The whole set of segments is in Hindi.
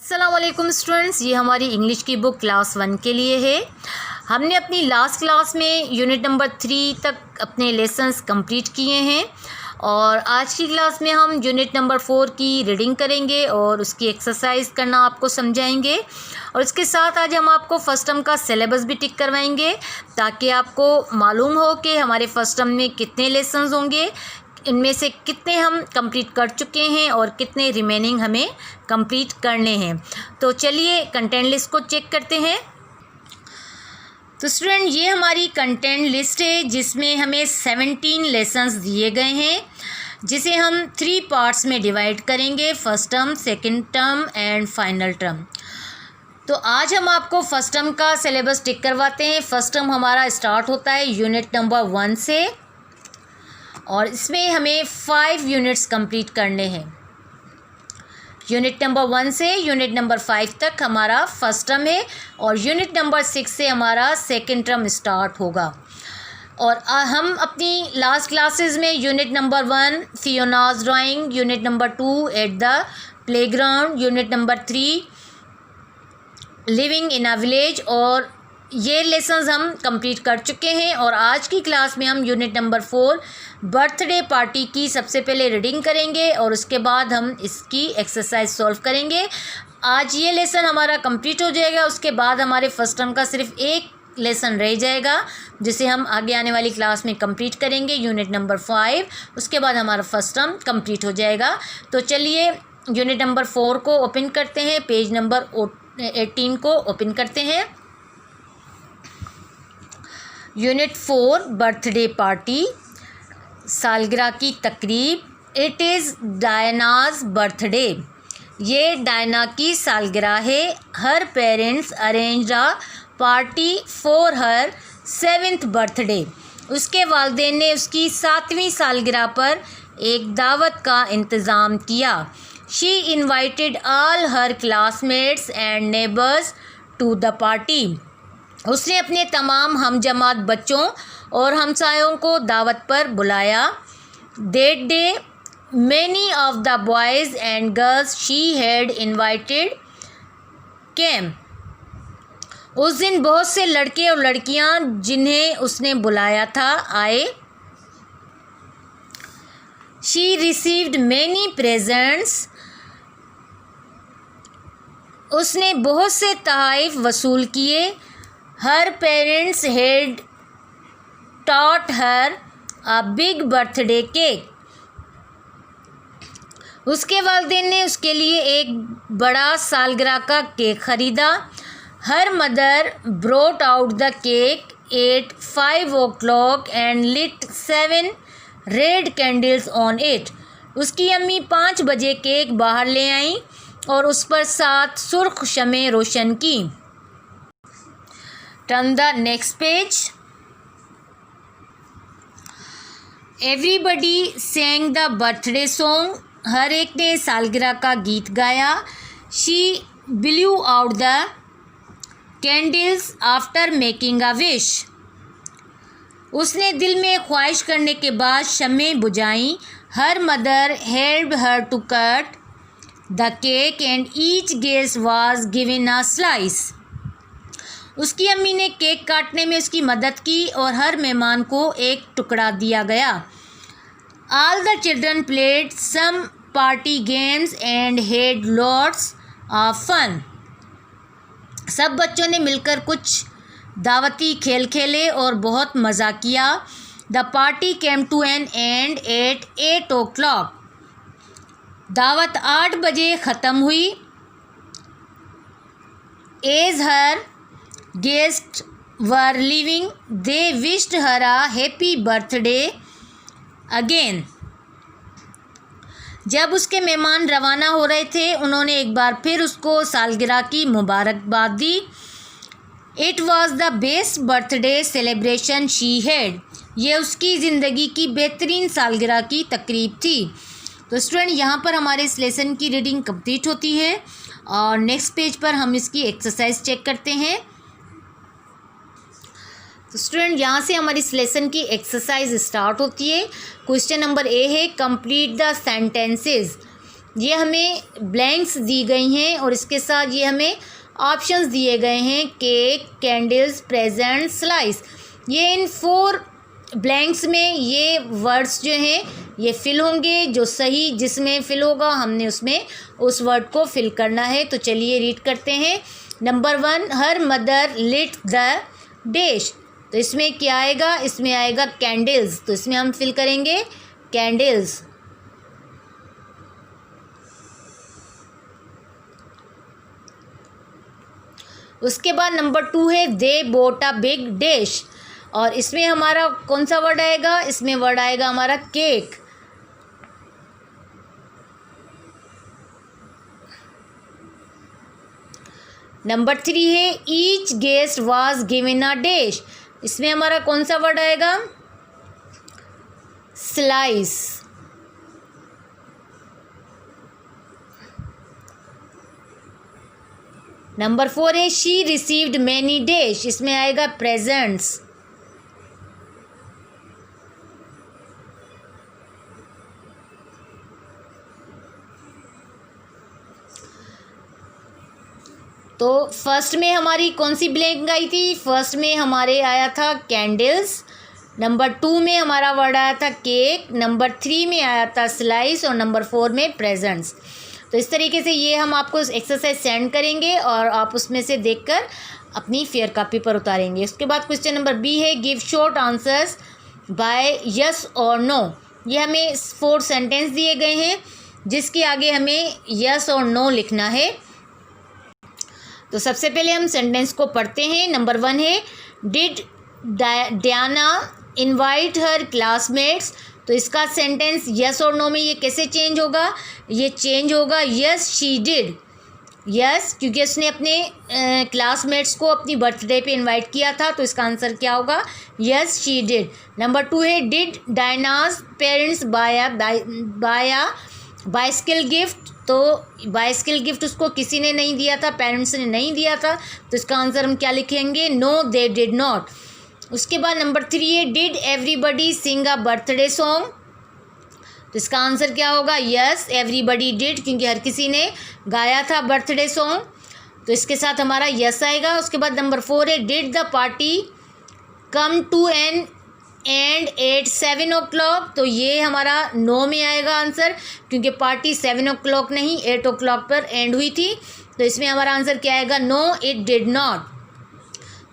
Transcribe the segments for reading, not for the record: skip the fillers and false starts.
अस्सलामुअलैकुम स्टूडेंट्स, ये हमारी इंग्लिश की बुक क्लास 1 के लिए है। हमने अपनी लास्ट क्लास में यूनिट नंबर 3 तक अपने लेसन्स कंप्लीट किए हैं और आज की क्लास में हम यूनिट नंबर 4 की रीडिंग करेंगे और उसकी एक्सरसाइज करना आपको समझाएंगे। और इसके साथ आज हम आपको फर्स्ट टर्म का सिलेबस भी टिक करवाएंगे ताकि आपको मालूम हो कि हमारे फर्स्ट टर्म में कितने लेसन्स होंगे, इनमें से कितने हम कंप्लीट कर चुके हैं और कितने रिमेनिंग हमें कंप्लीट करने हैं। तो चलिए कंटेंट लिस्ट को चेक करते हैं। तो स्टूडेंट, ये हमारी कंटेंट लिस्ट है जिसमें हमें 17 लेसन्स दिए गए हैं, जिसे हम 3 पार्ट्स में डिवाइड करेंगे, first term, second term and final term. तो आज हम आपको फर्स्ट टर्म का सिलेबस टिक करवाते हैं। फर्स्ट टर्म हमारा स्टार्ट होता है यूनिट नंबर 1 से और इसमें हमें 5 यूनिट्स कंप्लीट करने हैं। यूनिट नंबर 1 से यूनिट नंबर 5 तक हमारा फर्स्ट टर्म है और यूनिट नंबर 6 से हमारा सेकंड टर्म स्टार्ट होगा। और हम अपनी लास्ट क्लासेस में unit number 1 Fiona's drawing, unit number 2 at the playground, unit number 3 living in a village और ये लेसन्स हम कंप्लीट कर चुके हैं। और आज की क्लास में हम यूनिट नंबर 4 बर्थडे पार्टी की सबसे पहले रीडिंग करेंगे और उसके बाद हम इसकी एक्सरसाइज सॉल्व करेंगे। आज ये लेसन हमारा कंप्लीट हो जाएगा, उसके बाद हमारे फर्स्ट टर्म का सिर्फ एक लेसन रह जाएगा जिसे हम आगे आने वाली क्लास में कंप्लीट करेंगे, यूनिट नंबर 5। उसके बाद हमारा फर्स्ट टर्म कंप्लीट हो जाएगा। तो चलिए यूनिट नंबर 4 को ओपन करते हैं, पेज नंबर 18 को ओपन करते हैं। यूनिट 4 बर्थडे पार्टी, सालगिरह की तकरीब। इट इज़ डायनाज बर्थडे, ये डायना की सालगिरह है। Her parents arrange a party for her 7th birthday, उसके वालिदैन ने उसकी 7वीं सालगिरह पर एक दावत का इंतज़ाम किया। She invited all her classmates and neighbours to the party, उसने अपने तमाम हमजमात बच्चों और हमसायों को दावत पर बुलाया। That day many of the boys and girls she had invited came, उस दिन बहुत से लड़के और लड़कियां जिन्हें उसने बुलाया था आए। शी रिसीव्ड मैनी प्रेजेंट्स, उसने बहुत से तोहफ़े वसूल किए। Her parents had taught her a big birthday cake, उसके वालिदैन ने उसके लिए एक बड़ा सालगिरह का केक ख़रीदा। Her mother brought out the cake at 5 o'clock and lit 7 red candles on it, उसकी अम्मी 5 बजे केक बाहर ले आईं और उस पर 7 सुर्ख शमें रोशन की। Turn the next page. Everybody sang the birthday song, हर एक ने सालगिरह का गीत गाया। She blew out the candles after making a wish, उसने दिल में ख्वाहिश करने के बाद शमें बुझाईं। Her mother help her to cut the cake and each guest was given a slice, उसकी अम्मी ने केक काटने में उसकी मदद की और हर मेहमान को एक टुकड़ा दिया गया। All the children played some party games and had lots of fun, सब बच्चों ने मिलकर कुछ दावती खेल खेले और बहुत मज़ा किया। The party came to an end at 8 o'clock, दावत 8 बजे ख़त्म हुई। As her guest were leaving they wished her a happy birthday again, जब उसके मेहमान रवाना हो रहे थे उन्होंने एक बार फिर उसको सालगिरह की मुबारकबाद दी। It was the best birthday celebration she had, ये उसकी ज़िंदगी की बेहतरीन सालगिरह की तकरीब थी। तो स्टूडेंट, यहाँ पर हमारे इस लेसन की रीडिंग कंप्लीट होती है और नेक्स्ट पेज पर हम इसकी एक्सरसाइज चेक करते हैं। तो स्टूडेंट, यहाँ से हमारी इस लेसन की एक्सरसाइज स्टार्ट होती है। क्वेश्चन नंबर ए है, कंप्लीट द सेंटेंसेस ये हमें ब्लैंक्स दी गई हैं और इसके साथ ये हमें ऑप्शंस दिए गए हैं, केक, कैंडल्स, प्रेजेंट, स्लाइस। ये इन 4 ब्लैंक्स में ये वर्ड्स जो हैं ये फिल होंगे। जो सही जिसमें फिल होगा हमने उसमें उस वर्ड को फिल करना है। तो चलिए रीड करते हैं। Number 1, her mother lit the dish. तो इसमें क्या आएगा? इसमें आएगा कैंडल्स। तो इसमें हम फिल करेंगे कैंडल्स। उसके बाद नंबर 2 है they both a big dish. और इसमें हमारा कौन सा वर्ड आएगा? इसमें वर्ड आएगा हमारा केक। नंबर 3 है each guest was given a dish. इसमें हमारा कौन सा वर्ड आएगा? स्लाइस। नंबर 4 है शी रिसीव्ड मैनी डिश। इसमें आएगा प्रेजेंट्स। तो फर्स्ट में हमारी कौन सी ब्लैंक आई थी? फर्स्ट में हमारे आया था कैंडल्स। नंबर 2 में हमारा वर्ड आया था केक। नंबर 3 में आया था स्लाइस और नंबर 4 में प्रेजेंट्स। तो इस तरीके से ये हम आपको एक्सरसाइज सेंड करेंगे और आप उसमें से देखकर अपनी फेयर कॉपी पर उतारेंगे। उसके बाद क्वेश्चन नंबर बी है give short answers by yes और नो। ये हमें 4 सेंटेंस दिए गए हैं जिसके आगे हमें यस और नो लिखना है। तो सबसे पहले हम सेंटेंस को पढ़ते हैं। नंबर 1 है did Diana invite her classmates. तो इसका सेंटेंस यस और नो में ये कैसे चेंज होगा? ये चेंज होगा यस शी डिड। यस क्योंकि उसने अपने क्लासमेट्स को अपनी बर्थडे पे इनवाइट किया था। तो इसका आंसर क्या होगा? Yes she did. नंबर 2 है did Diana's parents buy a bicycle gift. तो बाइसिकल गिफ्ट उसको किसी ने नहीं दिया था, पेरेंट्स ने नहीं दिया था। तो इसका आंसर हम क्या लिखेंगे? No they did not. उसके बाद नंबर 3 है did everybody sing a birthday song. तो इसका आंसर क्या होगा? यस एवरीबडी डिड क्योंकि हर किसी ने गाया था बर्थडे सॉन्ग। तो इसके साथ हमारा यस आएगा। उसके बाद नंबर 4 है did the party come to an end at 7 o'clock। तो ये हमारा नो में आएगा आंसर क्योंकि पार्टी 7 o'clock नहीं 8 o'clock पर एंड हुई थी। तो इसमें हमारा आंसर क्या आएगा? No it did not.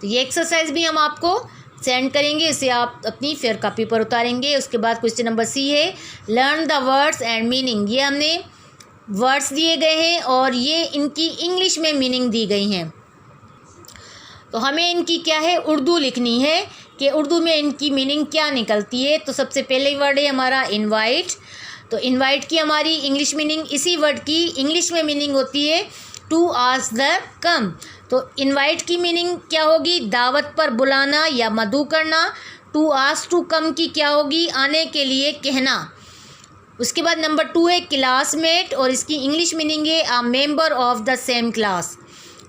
तो ये एक्सरसाइज भी हम आपको सेंड करेंगे, इसे आप अपनी फेयर कॉपी पर उतारेंगे। उसके बाद क्वेश्चन नंबर सी है learn the words and meaning. ये हमने वर्ड्स दिए गए हैं और ये इनकी इंग्लिश में मीनिंग दी गई हैं। तो हमें इनकी क्या है? उर्दू लिखनी है कि उर्दू में इनकी मीनिंग क्या निकलती है। तो सबसे पहले वर्ड है हमारा इनवाइट। तो इनवाइट की हमारी इंग्लिश मीनिंग, इसी वर्ड की इंग्लिश में मीनिंग होती है टू आस्क द कम। तो इनवाइट की मीनिंग क्या होगी? दावत पर बुलाना या मदऊ करना। टू आस्क टू कम की क्या होगी? आने के लिए कहना। उसके बाद नंबर 2 है क्लासमेट और इसकी इंग्लिश मीनिंग है a member of the same class.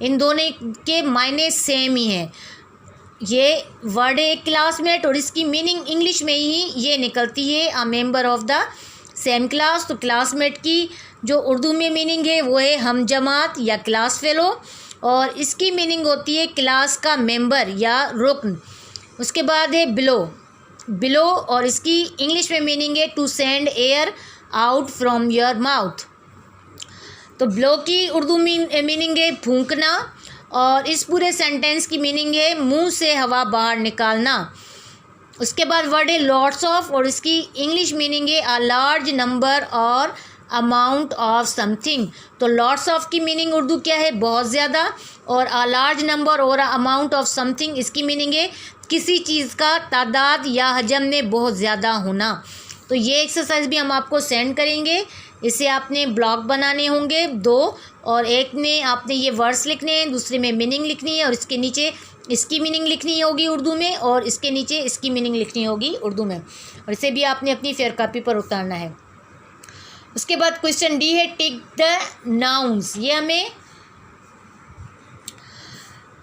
इन दोनों के मायने सेम ही हैं। ये वर्ड है क्लासमेट और इसकी मीनिंग इंग्लिश में ही ये निकलती है a member of the same class. तो क्लासमेट की जो उर्दू में मीनिंग है वो है हम जमात या क्लास फेलो और इसकी मीनिंग होती है क्लास का मेंबर या रुकन। उसके बाद है बिलो। बिलो और इसकी इंग्लिश में मीनिंग है to send air out from your mouth. तो ब्लो की उर्दू मीनिंग है फूंकना और इस पूरे सेंटेंस की मीनिंग है मुंह से हवा बाहर निकालना। उसके बाद वर्ड है लॉट्स ऑफ और इसकी इंग्लिश मीनिंग है अ लार्ज नंबर और अमाउंट ऑफ समथिंग। तो लॉट्स ऑफ की मीनिंग उर्दू क्या है? बहुत ज़्यादा। और अ लार्ज नंबर और अमाउंट ऑफ समथिंग इसकी मीनिंग है किसी चीज़ का तादाद या हजम में बहुत ज़्यादा होना। तो ये एक्सरसाइज भी हम आपको सेंड करेंगे। इसे आपने ब्लॉक बनाने होंगे 2 और एक में आपने ये वर्ड्स लिखने हैं, दूसरे में मीनिंग लिखनी है और इसके नीचे इसकी मीनिंग लिखनी होगी उर्दू में और इसके नीचे इसकी मीनिंग लिखनी होगी उर्दू में और इसे भी आपने अपनी फेयर कॉपी पर उतारना है। उसके बाद क्वेश्चन डी है टिक द नाउन्स। ये हमें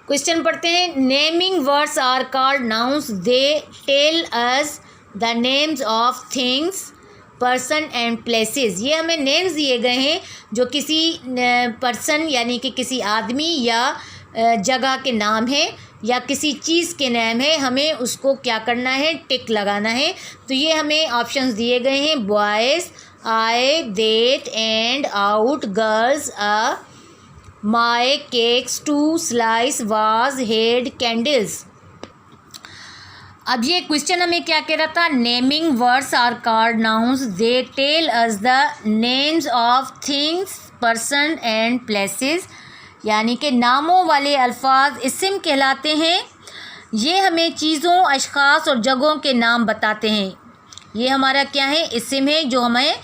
क्वेश्चन पढ़ते हैं। Naming words are called nouns, they tell us the names of things person and places. ये हमें नेम्स दिए गए हैं जो किसी पर्सन यानी कि किसी आदमी या जगह के नाम है या किसी चीज़ के नाम है, हमें उसको क्या करना है, टिक लगाना है। तो ये हमें ऑप्शंस दिए गए हैं, boys, I, that, and, out, girls, my, cakes, two, slice, was, had, candles. अब ये क्वेश्चन हमें क्या कह रहा था, naming words are called nouns, they tell us the names of things, person and places. यानी कि नामों वाले अल्फाज इस्म कहलाते हैं। ये हमें चीज़ों, अशख़ास और जगहों के नाम बताते हैं। ये हमारा क्या है, इस्म है, जो हमें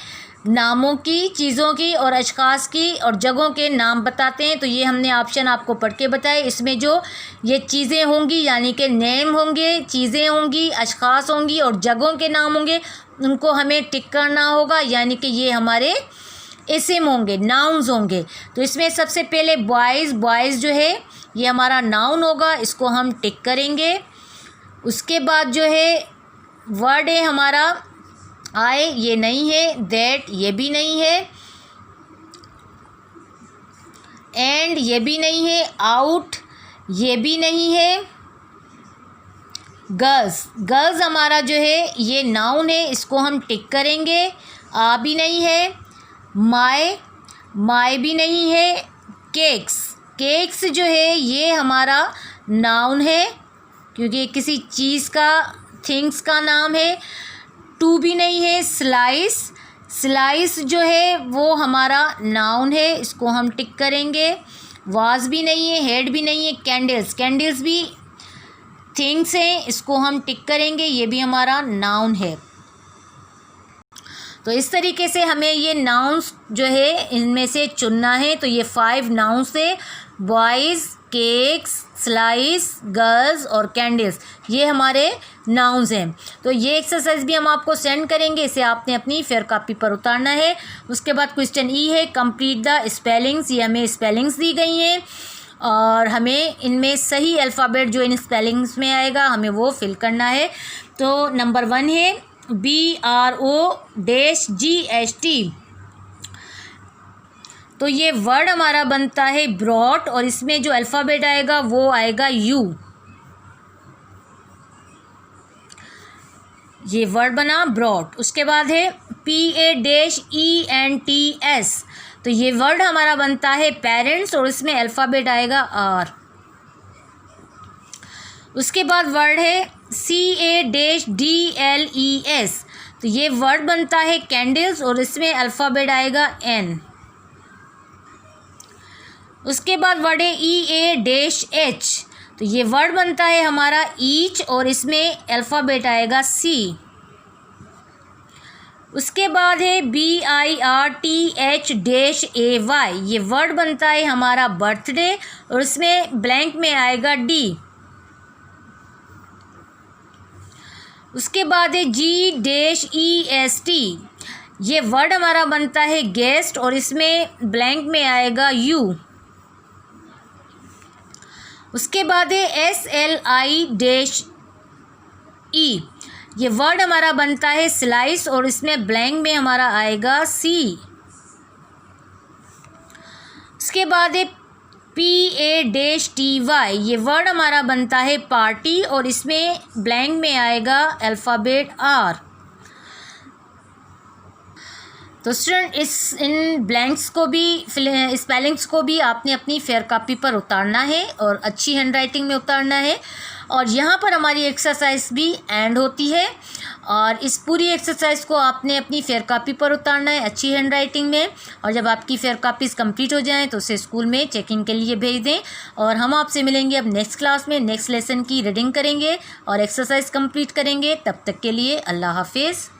नामों की, चीज़ों की और अशख़ास की और जगहों के नाम बताते हैं। तो ये हमने ऑप्शन आपको पढ़ के बताए। इसमें जो ये चीज़ें होंगी यानी कि नेम होंगे, चीज़ें होंगी, अशख़ास होंगी और जगहों के नाम होंगे, उनको हमें टिक करना होगा, यानी कि ये हमारे इस्म होंगे, नाउन्स होंगे। तो इसमें सबसे पहले बॉयज़ जो है ये हमारा नाउन होगा, इसको हम टिक करेंगे। उसके बाद जो है वर्ड है हमारा आई, ये नहीं है, दैट ये भी नहीं है, एंड ये भी नहीं है, आउट ये भी नहीं है, गर्ल्स हमारा जो है ये नाउन है, इसको हम टिक करेंगे, आ भी नहीं है, माय भी नहीं है, केक्स जो है ये हमारा नाउन है क्योंकि किसी चीज़ का, थिंग्स का नाम है। टू भी नहीं है, स्लाइस जो है वो हमारा नाउन है, इसको हम टिक करेंगे। वाज भी नहीं है, हेड भी नहीं है, कैंडल्स भी थिंग्स हैं, इसको हम टिक करेंगे, ये भी हमारा नाउन है। तो इस तरीके से हमें ये नाउन्स जो है इनमें से चुनना है। तो ये 5 नाउन्स है, बॉयज़, केक्स, स्लाइस, गर्ल्स और कैंडल्स, ये हमारे नाउन्स हैं। तो ये एक्सरसाइज भी हम आपको सेंड करेंगे, इसे आपने अपनी फेयर कॉपी पर उतारना है। उसके बाद क्वेश्चन ई है, कंप्लीट द स्पेलिंग्स। ये हमें स्पेलिंग्स दी गई हैं और हमें इनमें सही अल्फ़ाबेट जो इन स्पेलिंग्स में आएगा हमें वो फिल करना है। तो नंबर 1 है BROGST। तो ये वर्ड हमारा बनता है ब्रॉट और इसमें जो अल्फ़ाबेट आएगा वो आएगा U। ये वर्ड बना ब्रॉट। उसके बाद है PAENTS। तो ये वर्ड हमारा बनता है पेरेंट्स और इसमें अल्फ़ाबेट आएगा R। उसके बाद वर्ड है CADLES। तो ये वर्ड बनता है कैंडल्स और इसमें अल्फ़ाबेट आएगा N। उसके बाद वर्ड है EAH। तो ये वर्ड बनता है हमारा ईच और इसमें अल्फ़ाबेट आएगा C। उसके बाद है BIRTH-AY। ये वर्ड बनता है हमारा बर्थडे और इसमें ब्लैंक में आएगा D। उसके बाद है GEST। ये वर्ड हमारा बनता है गेस्ट और इसमें ब्लैंक में आएगा U। उसके बाद है SLI-E। ये वर्ड हमारा बनता है स्लाइस और इसमें ब्लैंक में हमारा आएगा C। उसके बाद है PATY। ये वर्ड हमारा बनता है पार्टी और इसमें ब्लैंक में आएगा अल्फ़ाबेट R। तो स्टूडेंट इन ब्लैंक्स को भी, स्पेलिंग्स को भी आपने अपनी फेयर कॉपी पर उतारना है और अच्छी हैंडराइटिंग में उतारना है। और यहाँ पर हमारी एक्सरसाइज भी एंड होती है और इस पूरी एक्सरसाइज को आपने अपनी फेयर कॉपी पर उतारना है अच्छी हैंडराइटिंग में। और जब आपकी फेयर कॉपीज़ कंप्लीट हो जाएं तो उसे स्कूल में चेकिंग के लिए भेज दें। और हम आपसे मिलेंगे अब नेक्स्ट क्लास में, नेक्स्ट लेसन की रीडिंग करेंगे और एक्सरसाइज कंप्लीट करेंगे। तब तक के लिए अल्लाह हाफिज़।